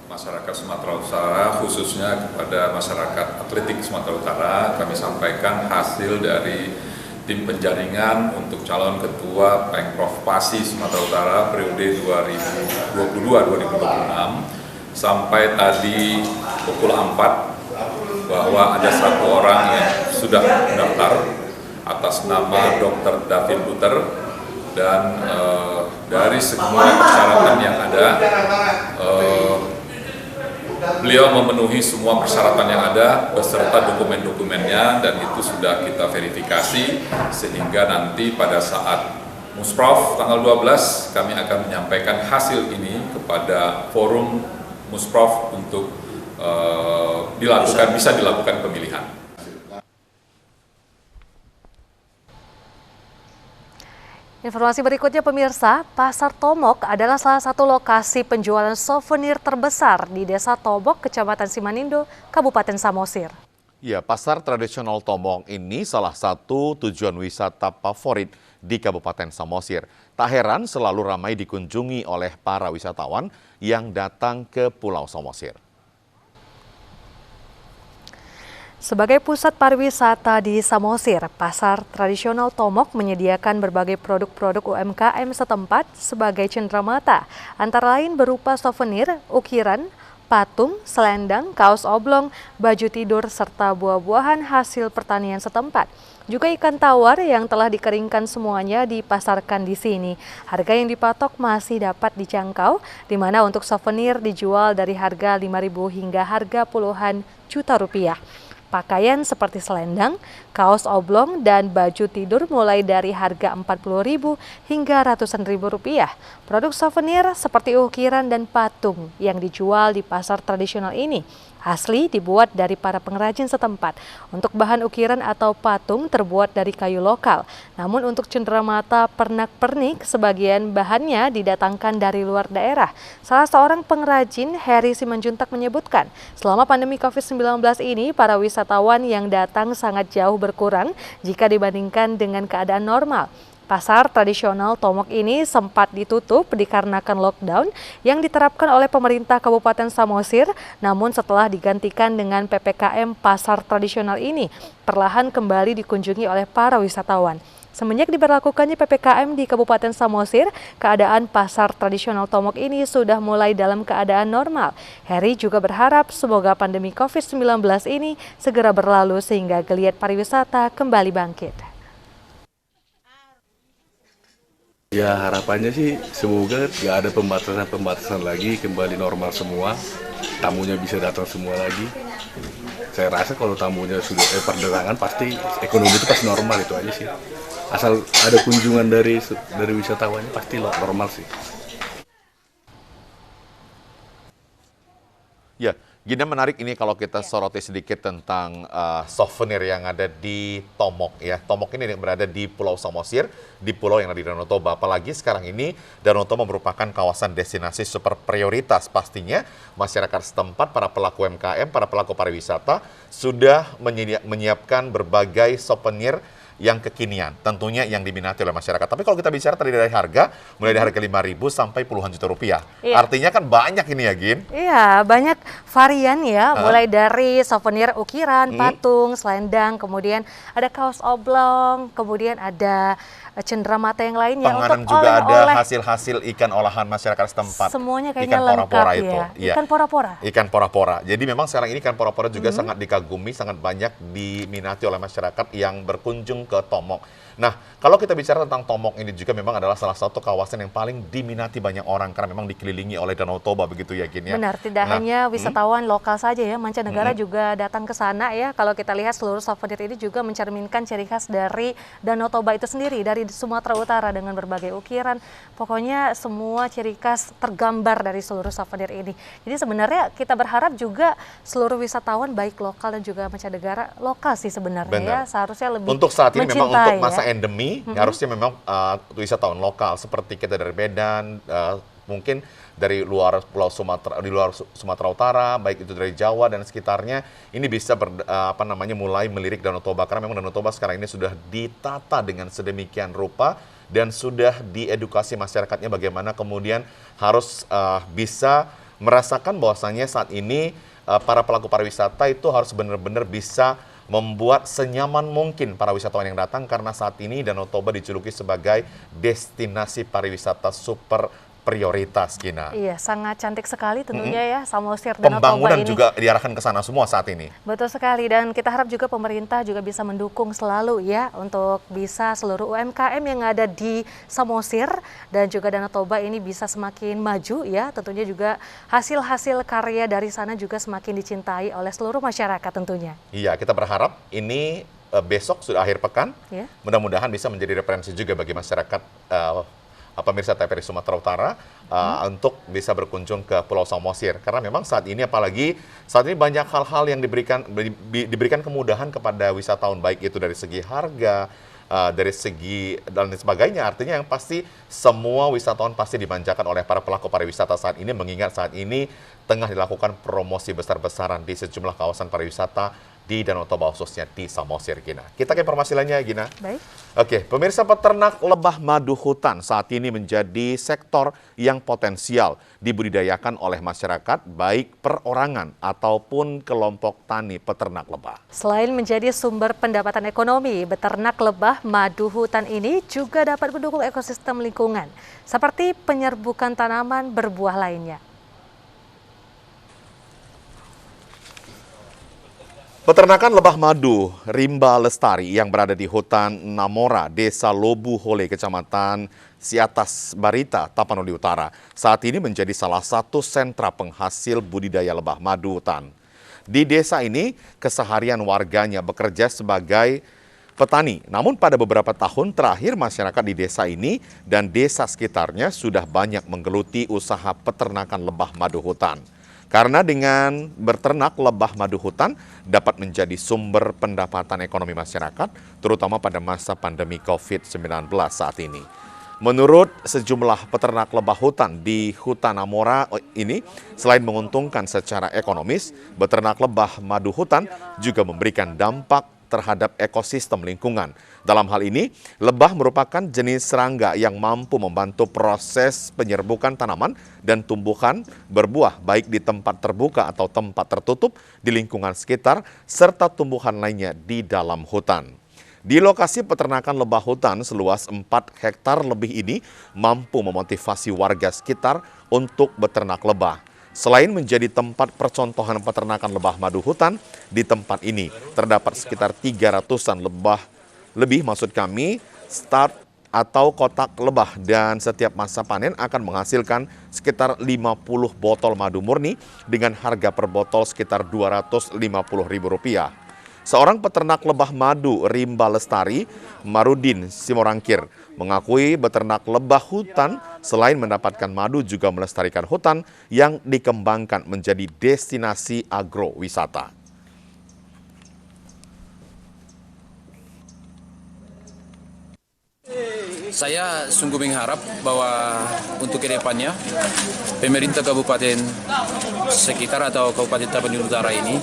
Masyarakat Sumatera Utara, khususnya kepada masyarakat atletik Sumatera Utara, kami sampaikan hasil dari tim penjaringan untuk calon ketua Pengprov Pasi Sumatera Utara periode 2022-2026 sampai tadi pukul 4 bahwa ada 1 orang yang sudah mendaftar atas nama Dr. David Luther dan dari semua persyaratan yang ada beliau memenuhi semua persyaratan yang ada beserta dokumen-dokumennya dan itu sudah kita verifikasi sehingga nanti pada saat Musprov tanggal 12 kami akan menyampaikan hasil ini kepada forum Musprov untuk bisa dilakukan pemilihan. Informasi berikutnya pemirsa, Pasar Tomok adalah salah satu lokasi penjualan souvenir terbesar di Desa Tomok, Kecamatan Simanindo, Kabupaten Samosir. Ya, pasar tradisional Tomok ini salah satu tujuan wisata favorit di Kabupaten Samosir. Tak heran selalu ramai dikunjungi oleh para wisatawan yang datang ke Pulau Samosir. Sebagai pusat pariwisata di Samosir, pasar tradisional Tomok menyediakan berbagai produk-produk UMKM setempat sebagai cenderamata, antara lain berupa souvenir, ukiran, patung, selendang, kaos oblong, baju tidur, serta buah-buahan hasil pertanian setempat. Juga ikan tawar yang telah dikeringkan semuanya dipasarkan di sini. Harga yang dipatok masih dapat dijangkau, di mana untuk souvenir dijual dari harga 5.000 hingga harga puluhan juta rupiah. Pakaian seperti selendang, kaos oblong, dan baju tidur mulai dari harga 40.000 hingga ratusan ribu rupiah. Produk souvenir seperti ukiran dan patung yang dijual di pasar tradisional ini asli dibuat dari para pengrajin setempat. Untuk bahan ukiran atau patung terbuat dari kayu lokal. Namun untuk cenderamata pernak-pernik sebagian bahannya didatangkan dari luar daerah. Salah seorang pengrajin, Heri Simanjuntak, menyebutkan selama pandemi COVID-19 ini para wisatawan yang datang sangat jauh berkurang jika dibandingkan dengan keadaan normal. Pasar tradisional Tomok ini sempat ditutup dikarenakan lockdown yang diterapkan oleh pemerintah Kabupaten Samosir, namun setelah digantikan dengan PPKM, pasar tradisional ini perlahan kembali dikunjungi oleh para wisatawan. Semenjak diberlakukannya PPKM di Kabupaten Samosir, keadaan pasar tradisional Tomok ini sudah mulai dalam keadaan normal. Heri juga berharap semoga pandemi COVID-19 ini segera berlalu sehingga geliat pariwisata kembali bangkit. Ya harapannya sih semoga nggak ada pembatasan lagi, kembali normal semua, tamunya bisa datang semua lagi. Saya rasa kalau tamunya sudah perdagangan pasti ekonomi itu pasti normal, itu aja sih. Asal ada kunjungan dari wisatawannya pasti normal sih. Ya, gini menarik ini kalau kita soroti sedikit tentang souvenir yang ada di Tomok ya. Tomok ini berada di Pulau Samosir, di pulau yang ada di Danau Toba. Apalagi sekarang ini Danau Toba merupakan kawasan destinasi super prioritas. Pastinya masyarakat setempat, para pelaku UMKM, para pelaku pariwisata sudah menyiapkan berbagai souvenir yang kekinian, tentunya yang diminati oleh masyarakat. Tapi kalau kita bicara tadi dari harga, mulai dari harga 5.000 sampai puluhan juta rupiah. Iya. Artinya kan banyak ini ya, Gin? Iya, banyak varian ya, mulai dari souvenir ukiran, patung, selendang, kemudian ada kaos oblong, kemudian ada cenderamata yang lainnya. Panganan untuk juga ada hasil-hasil ikan olahan masyarakat setempat. Semuanya kayaknya ikan pora-pora lengkap itu. Ya. Ikan pora-pora. Ikan pora-pora. Jadi memang sekarang ini ikan pora-pora juga sangat dikagumi, sangat banyak diminati oleh masyarakat yang berkunjung ke Tomok. Nah, kalau kita bicara tentang Tomok ini juga memang adalah salah satu kawasan yang paling diminati banyak orang karena memang dikelilingi oleh Danau Toba begitu ya, Gin ya. Benar, tidak hanya wisatawan lokal saja ya, mancanegara juga datang ke sana ya. Kalau kita lihat seluruh souvenir ini juga mencerminkan ciri khas dari Danau Toba itu sendiri, dari Sumatera Utara dengan berbagai ukiran. Pokoknya semua ciri khas tergambar dari seluruh souvenir ini. Jadi sebenarnya kita berharap juga seluruh wisatawan baik lokal dan juga mancanegara lokal sih sebenarnya ya, seharusnya lebih untuk saat ini memang untuk masa endemi, harusnya memang wisatawan lokal seperti kita dari Medan, mungkin dari luar Pulau Sumatera, di luar Sumatera Utara, baik itu dari Jawa dan sekitarnya, ini bisa mulai melirik Danau Toba, karena memang Danau Toba sekarang ini sudah ditata dengan sedemikian rupa dan sudah diedukasi masyarakatnya bagaimana kemudian harus bisa merasakan bahwasannya saat ini para pelaku pariwisata itu harus benar-benar bisa membuat senyaman mungkin para wisatawan yang datang, karena saat ini Danau Toba dijuluki sebagai destinasi pariwisata super prioritas, Gina. Iya, sangat cantik sekali tentunya ya Samosir Danau Toba Pembangunan ini. juga diarahkan ke sana semua saat ini. Betul sekali, dan kita harap juga pemerintah juga bisa mendukung selalu ya untuk bisa seluruh UMKM yang ada di Samosir dan juga Danau Toba ini bisa semakin maju ya. Tentunya juga hasil-hasil karya dari sana juga semakin dicintai oleh seluruh masyarakat tentunya. Iya, kita berharap ini besok sudah akhir pekan. Ya. Mudah-mudahan bisa menjadi referensi juga bagi masyarakat pemirsa TVRI Sumatera Utara untuk bisa berkunjung ke Pulau Samosir, karena memang saat ini banyak hal-hal yang diberikan kemudahan kepada wisatawan, baik itu dari segi harga, dari segi dan sebagainya. Artinya yang pasti semua wisatawan pasti dimanjakan oleh para pelaku pariwisata saat ini, mengingat saat ini tengah dilakukan promosi besar-besaran di sejumlah kawasan pariwisata di Danau Toba, khususnya di Samosir, Gina. Kita ke informasi lainnya, Gina. Baik. Oke, pemirsa, peternak lebah madu hutan saat ini menjadi sektor yang potensial dibudidayakan oleh masyarakat, baik perorangan ataupun kelompok tani peternak lebah. Selain menjadi sumber pendapatan ekonomi, beternak lebah madu hutan ini juga dapat mendukung ekosistem lingkungan, seperti penyerbukan tanaman berbuah lainnya. Peternakan lebah madu rimba lestari yang berada di hutan Namora, Desa Lobu Hole, Kecamatan Siatas Barita, Tapanuli Utara, saat ini menjadi salah satu sentra penghasil budidaya lebah madu hutan. Di desa ini, keseharian warganya bekerja sebagai petani. Namun pada beberapa tahun terakhir, masyarakat di desa ini dan desa sekitarnya sudah banyak menggeluti usaha peternakan lebah madu hutan. Karena dengan berternak lebah madu hutan dapat menjadi sumber pendapatan ekonomi masyarakat, terutama pada masa pandemi COVID-19 saat ini. Menurut sejumlah peternak lebah hutan di hutan Namora ini, selain menguntungkan secara ekonomis, beternak lebah madu hutan juga memberikan dampak terhadap ekosistem lingkungan. Dalam hal ini, lebah merupakan jenis serangga yang mampu membantu proses penyerbukan tanaman dan tumbuhan berbuah baik di tempat terbuka atau tempat tertutup di lingkungan sekitar, serta tumbuhan lainnya di dalam hutan. Di lokasi peternakan lebah hutan seluas 4 hektar lebih ini mampu memotivasi warga sekitar untuk beternak lebah. Selain menjadi tempat percontohan peternakan lebah madu hutan, di tempat ini terdapat sekitar 300-an start atau kotak lebah, dan setiap masa panen akan menghasilkan sekitar 50 botol madu murni dengan harga per botol sekitar Rp250.000. Seorang peternak lebah madu rimba lestari, Marudin Simorangkir, mengakui beternak lebah hutan selain mendapatkan madu juga melestarikan hutan yang dikembangkan menjadi destinasi agrowisata. Saya sungguh mengharap bahwa untuk kedepannya pemerintah kabupaten sekitar atau Kabupaten Tapanuli Utara ini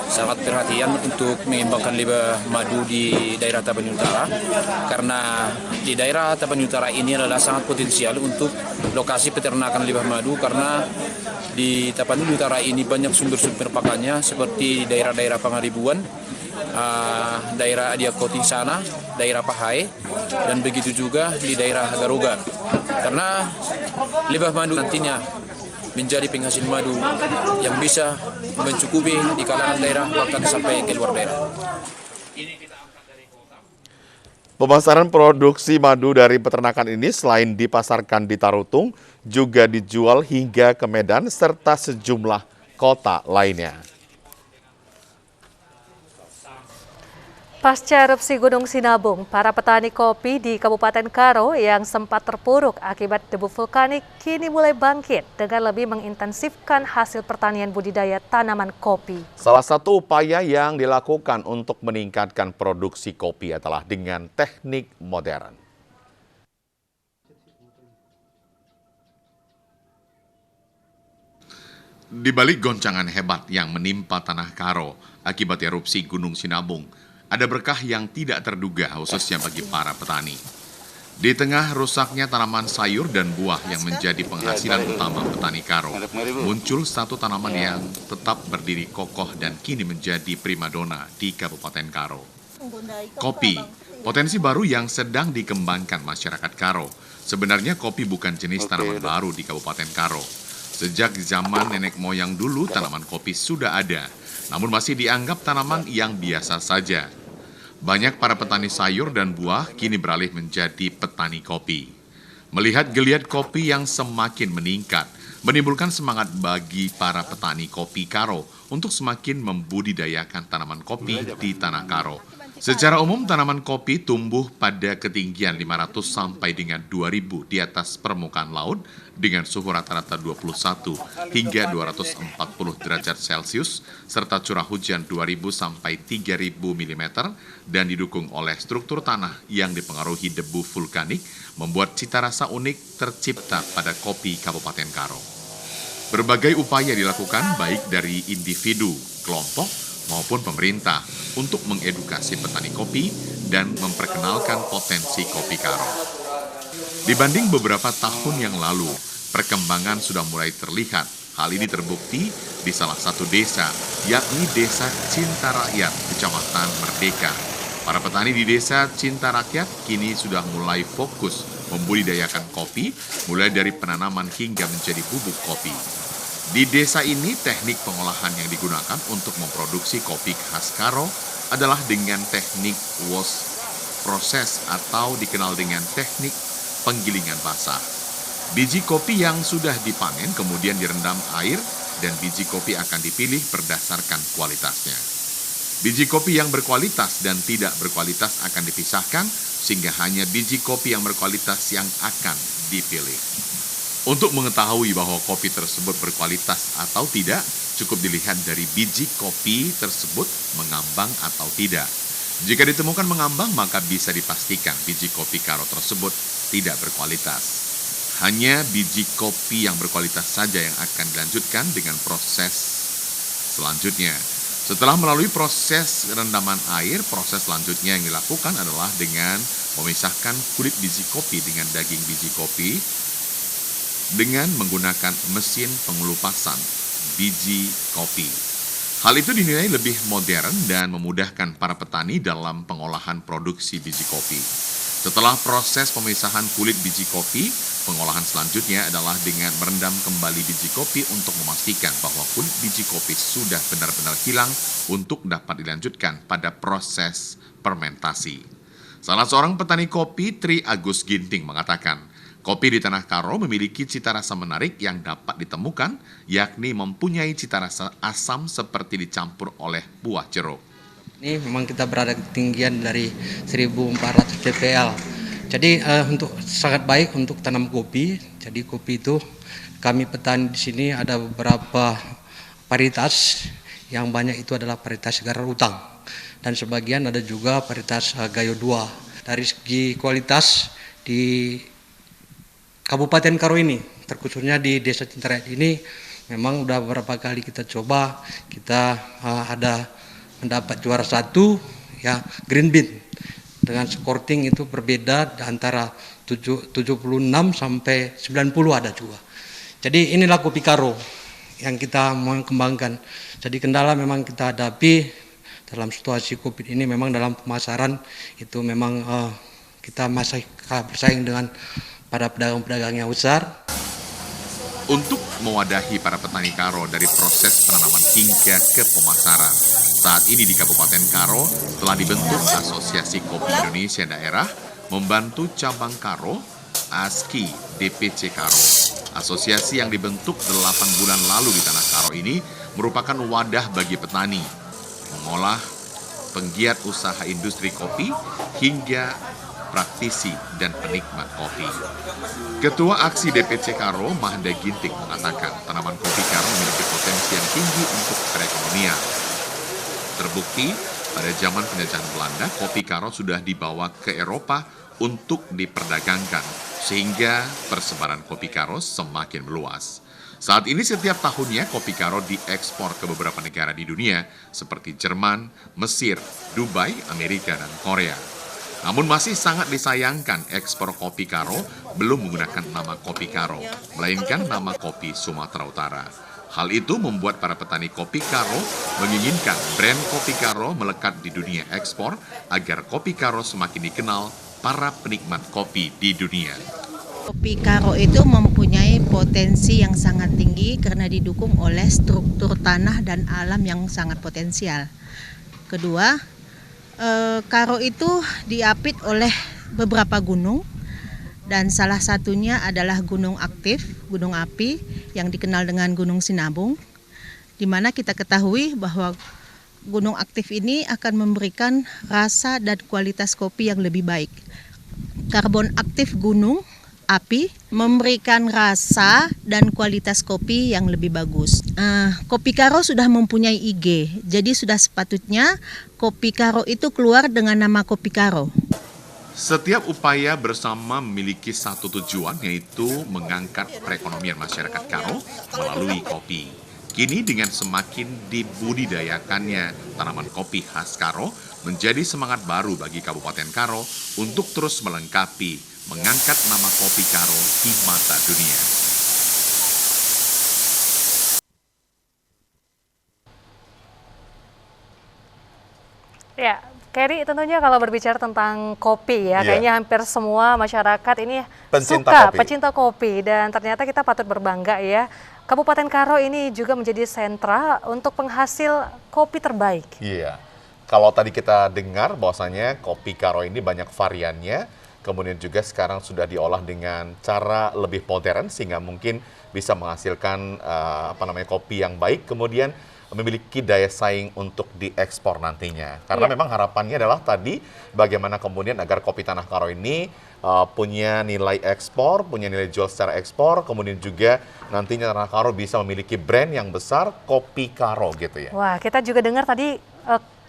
sangat perhatian untuk mengembangkan lebah madu di daerah Tapanuli Utara, karena di daerah Tapanuli Utara ini adalah sangat potensial untuk lokasi peternakan lebah madu, karena di Tapanuli Utara ini banyak sumber-sumber pakannya seperti daerah-daerah Pangaribuan, daerah Adiakoti sana, daerah Pahai, dan begitu juga di daerah Garuga. Karena lebah madu nantinya menjadi penghasil madu yang bisa mencukupi di kalangan daerah bahkan sampai ke luar daerah. Pemasaran produksi madu dari peternakan ini selain dipasarkan di Tarutung, juga dijual hingga ke Medan serta sejumlah kota lainnya. Pasca erupsi Gunung Sinabung, para petani kopi di Kabupaten Karo yang sempat terpuruk akibat debu vulkanik kini mulai bangkit dengan lebih mengintensifkan hasil pertanian budidaya tanaman kopi. Salah satu upaya yang dilakukan untuk meningkatkan produksi kopi adalah dengan teknik modern. Di balik goncangan hebat yang menimpa tanah Karo akibat erupsi Gunung Sinabung, ada berkah yang tidak terduga khususnya bagi para petani. Di tengah rusaknya tanaman sayur dan buah yang menjadi penghasilan utama petani Karo, muncul satu tanaman yang tetap berdiri kokoh dan kini menjadi primadona di Kabupaten Karo. Kopi, potensi baru yang sedang dikembangkan masyarakat Karo. Sebenarnya kopi bukan jenis tanaman baru di Kabupaten Karo. Sejak zaman nenek moyang dulu tanaman kopi sudah ada, namun masih dianggap tanaman yang biasa saja. Banyak para petani sayur dan buah kini beralih menjadi petani kopi. Melihat geliat kopi yang semakin meningkat, menimbulkan semangat bagi para petani kopi Karo untuk semakin membudidayakan tanaman kopi di tanah Karo. Secara umum tanaman kopi tumbuh pada ketinggian 500 sampai dengan 2000 di atas permukaan laut dengan suhu rata-rata 21 hingga 240 derajat Celcius serta curah hujan 2000 sampai 3000 mm dan didukung oleh struktur tanah yang dipengaruhi debu vulkanik membuat cita rasa unik tercipta pada kopi Kabupaten Karo. Berbagai upaya dilakukan baik dari individu, kelompok, maupun pemerintah untuk mengedukasi petani kopi dan memperkenalkan potensi kopi Karo. Dibanding beberapa tahun yang lalu, perkembangan sudah mulai terlihat. Hal ini terbukti di salah satu desa, yakni Desa Cinta Rakyat, Kecamatan Merdeka. Para petani di Desa Cinta Rakyat kini sudah mulai fokus membudidayakan kopi, mulai dari penanaman hingga menjadi bubuk kopi. Di desa ini, teknik pengolahan yang digunakan untuk memproduksi kopi khas Karo adalah dengan teknik wash proses atau dikenal dengan teknik penggilingan basah. Biji kopi yang sudah dipanen kemudian direndam air dan biji kopi akan dipilih berdasarkan kualitasnya. Biji kopi yang berkualitas dan tidak berkualitas akan dipisahkan sehingga hanya biji kopi yang berkualitas yang akan dipilih. Untuk mengetahui bahwa kopi tersebut berkualitas atau tidak, cukup dilihat dari biji kopi tersebut mengambang atau tidak. Jika ditemukan mengambang, maka bisa dipastikan biji kopi Karo tersebut tidak berkualitas. Hanya biji kopi yang berkualitas saja yang akan dilanjutkan dengan proses selanjutnya. Setelah melalui proses rendaman air, proses selanjutnya yang dilakukan adalah dengan memisahkan kulit biji kopi dengan daging biji kopi dengan menggunakan mesin pengelupasan biji kopi. Hal itu dinilai lebih modern dan memudahkan para petani dalam pengolahan produksi biji kopi. Setelah proses pemisahan kulit biji kopi, pengolahan selanjutnya adalah dengan merendam kembali biji kopi untuk memastikan bahwa kulit biji kopi sudah benar-benar hilang untuk dapat dilanjutkan pada proses fermentasi. Salah seorang petani kopi, Tri Agus Ginting, mengatakan, kopi di tanah Karo memiliki cita rasa menarik yang dapat ditemukan, yakni mempunyai cita rasa asam seperti dicampur oleh buah jeruk. Ini memang kita berada di ketinggian dari 1400 dpl. Jadi untuk sangat baik untuk tanam kopi. Jadi kopi itu kami petani di sini ada beberapa varietas. Yang banyak itu adalah varietas Garar Utang dan sebagian ada juga varietas Gayo 2. Dari segi kualitas di Kabupaten Karo ini, terkhususnya di Desa Cinta Rakyat ini, memang udah beberapa kali kita coba, kita ada mendapat juara 1, ya Green Bean. Dengan skorting itu berbeda antara 76 sampai 90 ada juga. Jadi inilah kopi Karo yang kita mau kembangkan. Jadi kendala memang kita hadapi dalam situasi COVID ini, memang dalam pemasaran itu memang kita masih bersaing dengan para pedagang-pedagang yang besar. Untuk mewadahi para petani Karo dari proses penanaman hingga ke pemasaran, saat ini di Kabupaten Karo telah dibentuk Asosiasi Kopi Indonesia Daerah membantu cabang Karo, ASKI, DPC Karo. Asosiasi yang dibentuk 8 bulan lalu di tanah Karo ini merupakan wadah bagi petani mengolah penggiat usaha industri kopi, hingga praktisi dan penikmat kopi. Ketua Aksi DPC Karo, Mahda Ginting, mengatakan tanaman kopi Karo memiliki potensi yang tinggi untuk perekonomian. Terbukti, pada zaman penjajahan Belanda, kopi Karo sudah dibawa ke Eropa untuk diperdagangkan, sehingga persebaran kopi Karo semakin meluas. Saat ini setiap tahunnya kopi Karo diekspor ke beberapa negara di dunia, seperti Jerman, Mesir, Dubai, Amerika, dan Korea. Namun masih sangat disayangkan ekspor kopi Karo belum menggunakan nama kopi Karo, melainkan nama kopi Sumatera Utara. Hal itu membuat para petani kopi Karo menginginkan brand kopi Karo melekat di dunia ekspor agar kopi Karo semakin dikenal para penikmat kopi di dunia. Kopi Karo itu mempunyai potensi yang sangat tinggi karena didukung oleh struktur tanah dan alam yang sangat potensial. Kedua, Karo itu diapit oleh beberapa gunung dan salah satunya adalah gunung aktif, gunung api yang dikenal dengan Gunung Sinabung, di mana kita ketahui bahwa gunung aktif ini akan memberikan rasa dan kualitas kopi yang lebih baik. Karbon aktif gunung api memberikan rasa dan kualitas kopi yang lebih bagus. Kopi Karo sudah mempunyai IG, jadi sudah sepatutnya kopi Karo itu keluar dengan nama kopi Karo. Setiap upaya bersama memiliki satu tujuan, yaitu mengangkat perekonomian masyarakat Karo melalui kopi. Kini dengan semakin dibudidayakannya tanaman kopi khas Karo, menjadi semangat baru bagi Kabupaten Karo untuk terus melengkapi mengangkat nama kopi Karo di mata dunia. Ya, Kerry, tentunya kalau berbicara tentang kopi ya, kayaknya hampir semua masyarakat ini pecinta kopi. Dan ternyata kita patut berbangga ya, Kabupaten Karo ini juga menjadi sentra untuk penghasil kopi terbaik. Iya, kalau tadi kita dengar bahwasanya kopi Karo ini banyak variannya, kemudian juga sekarang sudah diolah dengan cara lebih modern sehingga mungkin bisa menghasilkan kopi yang baik, kemudian memiliki daya saing untuk diekspor nantinya. Karena memang harapannya adalah tadi bagaimana kemudian agar kopi Tanah Karo ini punya nilai ekspor, punya nilai jual secara ekspor, kemudian juga nantinya Tanah Karo bisa memiliki brand yang besar, Kopi Karo gitu ya. Wah, kita juga dengar tadi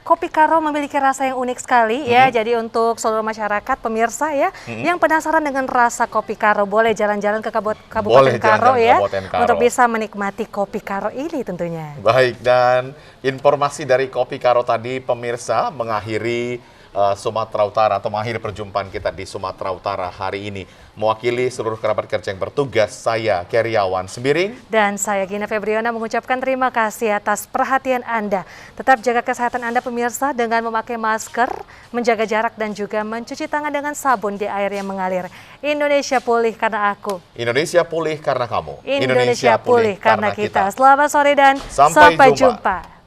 Kopi Karo memiliki rasa yang unik sekali ya. Jadi untuk seluruh masyarakat pemirsa ya yang penasaran dengan rasa Kopi Karo, boleh jalan-jalan ke Kabupaten Karo ya untuk bisa menikmati Kopi Karo ini tentunya. Baik, dan informasi dari Kopi Karo tadi pemirsa mengakhiri Sumatera Utara atau mengakhiri perjumpaan kita di Sumatera Utara hari ini. Mewakili seluruh kerabat kerja yang bertugas, saya Keriawan Sembiring. Dan saya Gina Febriona mengucapkan terima kasih atas perhatian Anda. Tetap jaga kesehatan Anda pemirsa dengan memakai masker, menjaga jarak dan juga mencuci tangan dengan sabun di air yang mengalir. Indonesia pulih karena aku. Indonesia pulih karena kamu. Indonesia pulih karena kita. Selamat sore dan sampai jumpa.